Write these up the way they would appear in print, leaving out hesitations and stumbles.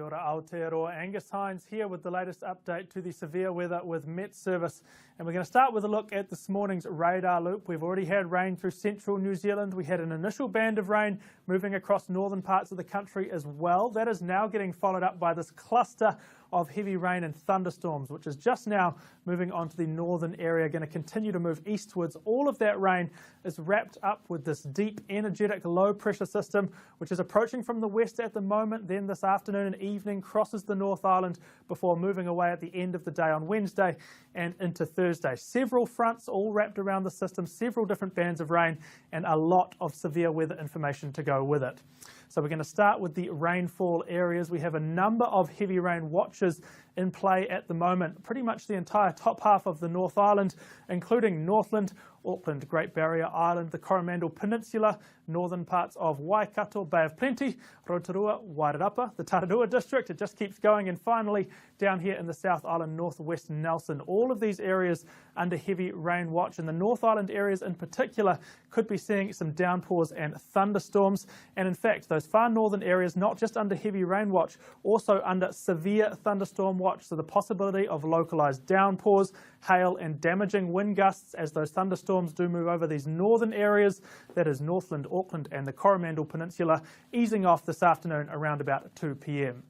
Kia ora Aotearoa, Angus Hines here with the latest update to the severe weather with Met Service. And we're going to start with a look at this morning's radar loop. We've already had rain through central New Zealand. We had an initial band of rain moving across northern parts of the country as well. That is now getting followed up by this cluster of heavy rain and thunderstorms, which is just now moving onto the northern area, going to continue to move eastwards. All of that rain is wrapped up with this deep, energetic, low-pressure system, which is approaching from the west at the moment, then this afternoon and evening crosses the North Island before moving away at the end of the day on Wednesday and into Thursday. Several fronts all wrapped around the system, several different bands of rain, and a lot of severe weather information to go with it. So we're going to start with the rainfall areas. We have a number of heavy rain watches in play at the moment, pretty much the entire top half of the North Island, including Northland, Auckland, Great Barrier Island, the Coromandel Peninsula, northern parts of Waikato, Bay of Plenty, Rotorua, Wairarapa, the Tararua district. It just keeps going. And finally, down here in the South Island, northwest Nelson. All of these areas under heavy rain watch. And the North Island areas in particular could be seeing some downpours and thunderstorms. And in fact, those far northern areas, not just under heavy rain watch, also under severe thunderstorm watch. So the possibility of localised downpours, hail and damaging wind gusts as those thunderstorms do move over these northern areas. That is Northland, Auckland and the Coromandel Peninsula, easing off this afternoon around about 2 p.m.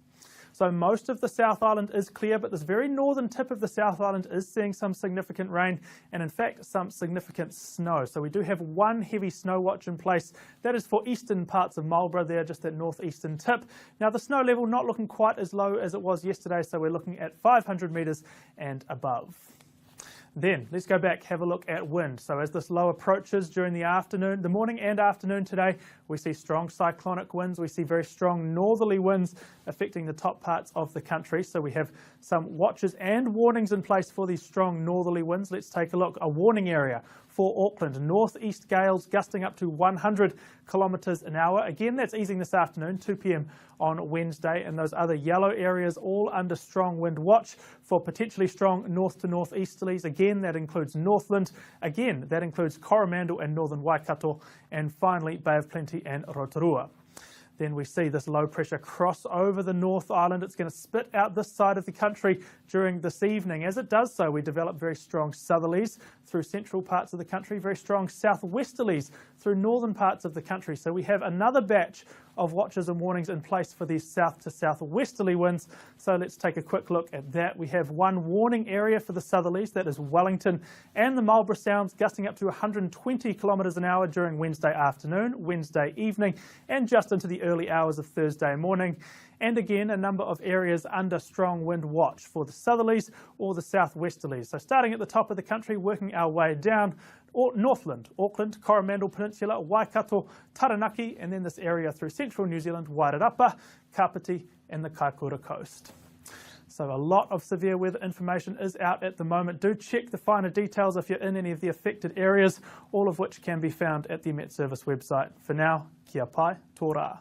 So most of the South Island is clear, but this very northern tip of the South Island is seeing some significant rain and in fact some significant snow. So we do have one heavy snow watch in place. That is for eastern parts of Marlborough there, just that northeastern tip. Now the snow level not looking quite as low as it was yesterday, so we're looking at 500 metres and above. Then let's go back, have a look at wind. So as this low approaches during the morning and afternoon today, we see strong cyclonic winds. We see very strong northerly winds affecting the top parts of the country. So we have some watches and warnings in place for these strong northerly winds. Let's take a look. A warning area for Auckland, northeast gales gusting up to 100 kilometres an hour. Again, that's easing this afternoon, 2 p.m. on Wednesday, and those other yellow areas all under strong wind watch for potentially strong north to northeasterlies. Again, that includes Northland. Again, that includes Coromandel and northern Waikato, and finally Bay of Plenty and Rotorua. Then we see this low pressure cross over the North Island. It's going to spit out this side of the country during this evening. As it does so, we develop very strong southerlies through central parts of the country, very strong southwesterlies through northern parts of the country. So we have another batch of watches and warnings in place for these south to southwesterly winds. So let's take a quick look at that. We have one warning area for the southerlies, that is Wellington and the Marlborough Sounds, gusting up to 120 kilometres an hour during Wednesday afternoon, Wednesday evening, and just into the early hours of Thursday morning. And again, a number of areas under strong wind watch for the southerlies or the southwesterlies. So starting at the top of the country, working our way down, Northland, Auckland, Coromandel Peninsula, Waikato, Taranaki, and then this area through central New Zealand, Wairarapa, Kapiti, and the Kaikoura coast. So a lot of severe weather information is out at the moment. Do check the finer details if you're in any of the affected areas, all of which can be found at the Met Service website. For now, kia pai, tō rā.